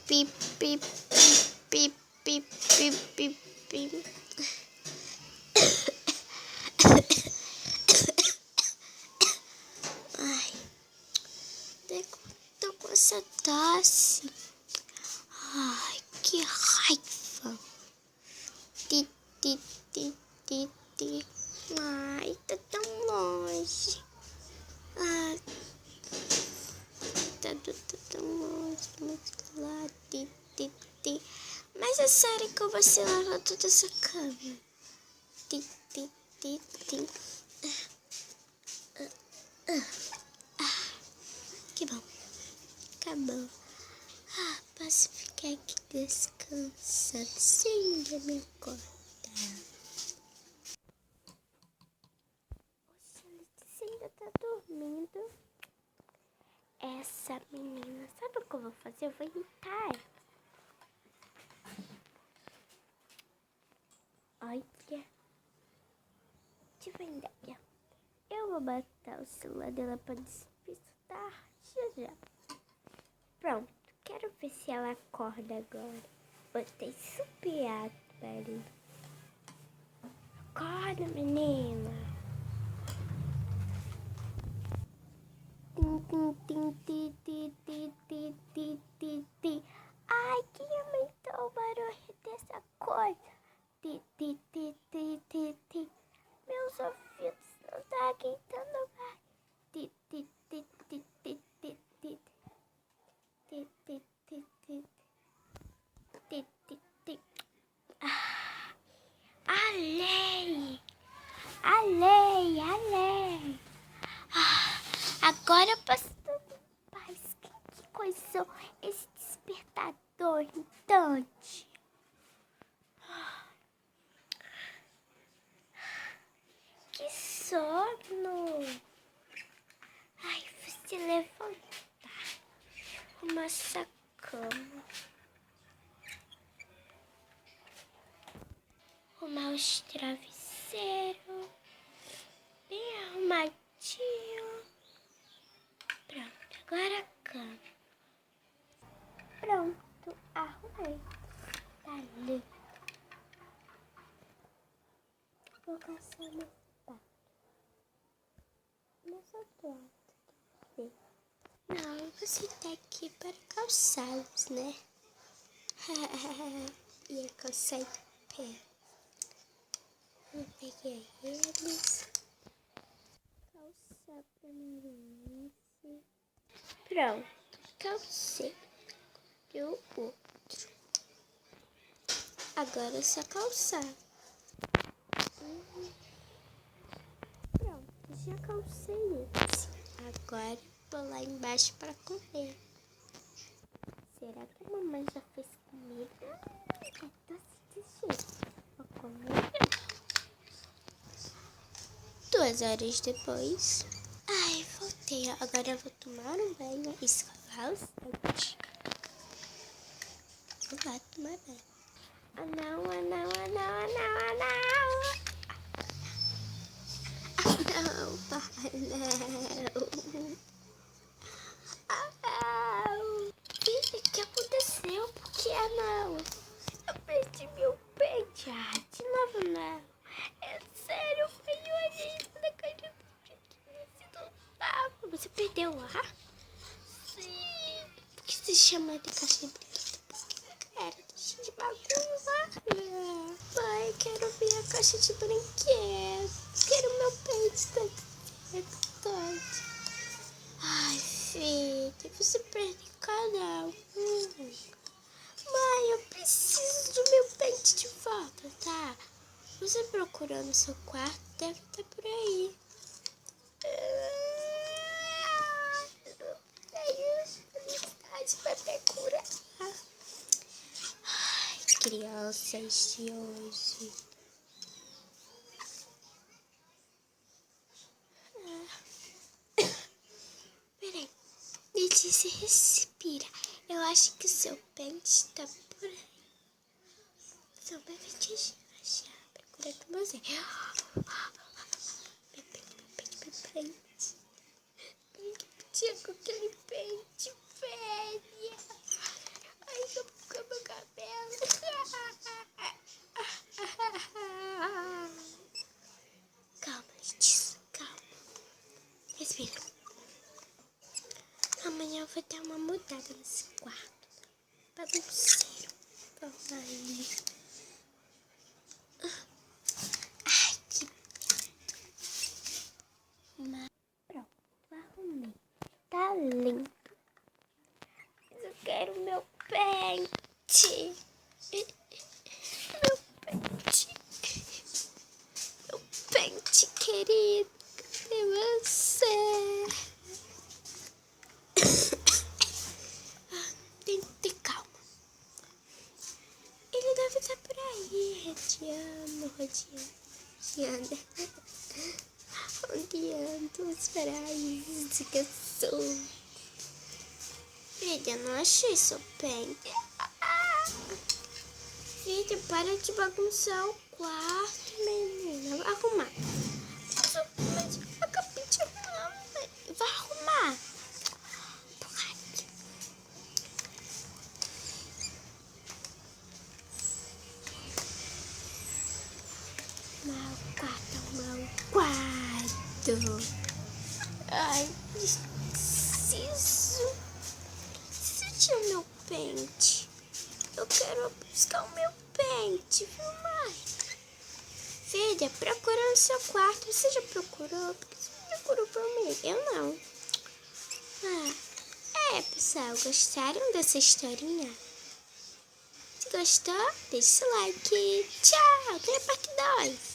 pi, pi, pi, pi, pi, pi, pi. Ai, tô com essa tosse. Ai, que raiva. Ti, ti, ti, ti, ti. Ai, tá tão longe. Ai, tá tão longe. Muito lá, ti, ti, ti. Mas é sério que você lava toda essa cama? Ti, ti, ti, ti. Que bom. Acabou. Posso ficar aqui descansando sem me acordar. O Alice ainda tá dormindo. Essa menina, sabe o que eu vou fazer? Eu vou irritar ela. Olha, tive uma ideia. Eu vou botar o celular dela pra despistar já. Pronto, quero ver se ela acorda agora. Botei super alto barulho. Acorda, menina. Tim, tim, tim, tim, tim, tim, tim, tim, tim. Ai, quem aumentou o barulho dessa coisa? Ti, ti, ti, ti, ti, ti. Meus ouvidos não tá aguentando mais. Ti, ti, ti, ti, ti, ti, ti. Ti, ti, ti, ti. Ti, ti, ti. A lei! A lei! A lei! Agora eu posso dormir em paz. Que coisa esse despertador irritante. Que sono. Ai, vou se levantar. Arrumar essa cama. Arrumar os travesseiros. Bem arrumadinho. Pronto, agora a cama. Pronto, arrumei. Tá ali. Vou passar meu sapato. Meu sapato. Não, você tá aqui para calçá-los, né? E a calçar de pé. Vou pegar eles. Calçar pra mim. Pronto, calcei. E o outro. Agora é só calçar. Pronto, já calcei esse. Agora vou lá embaixo para comer. Será que a mamãe já fez comida? Tô assistindo. Vou comer. 2 horas depois. Ai, voltei. Agora eu vou tomar um banho e escovar os dentes. Vou lá tomar banho. Ah não, ah não, ah não, ah não, ah não. Ah não, pai, não. Ah não. O que aconteceu? Por que não? Eu perdi meu pente. Ah, de novo não. É sério, eu fui ali na caixa do tava. Você perdeu lá? Sim. Por que você chama de caixa de brinquedo? Cara, tá cheio de bagunça. Pai, quero ver a caixa de brinquedo. Quero meu pente todo. Ai, filha, você perdeu o canal. Mãe, eu preciso do meu pente de volta, tá? Você procurou no seu quarto, deve estar por aí. Felicidade vai procurar. Ai, crianças de hoje. Peraí, Letícia, respira. Eu acho que o seu pente tá por aí. Seu pente já procura com você. Meu pente. Tinha com aquele pente, velha. trancada nesse quarto. Bagunceiro. Vamos aí. Ai, que medo. Pronto, arrumei. Tá lindo. Mas eu quero meu pente. Meu pente. Meu pente querido. Cadê você? Tem que ter calma. Ele deve estar por aí, rodeando. Rodeando os paraísos que eu sou. Filha, não achei seu pente. Filha, para de bagunçar o quarto, menina. Vai arrumar. Mas eu acabei de arrumar. Vai arrumar. Mau quarto. Ai, preciso de meu pente. Eu quero buscar o meu pente, viu, mãe? Filha, procurando seu quarto. Você já procurou? Porque você procurou por mim. Eu não. Pessoal, gostaram dessa historinha? Se gostou, deixa o like. Tchau, até a parte 2.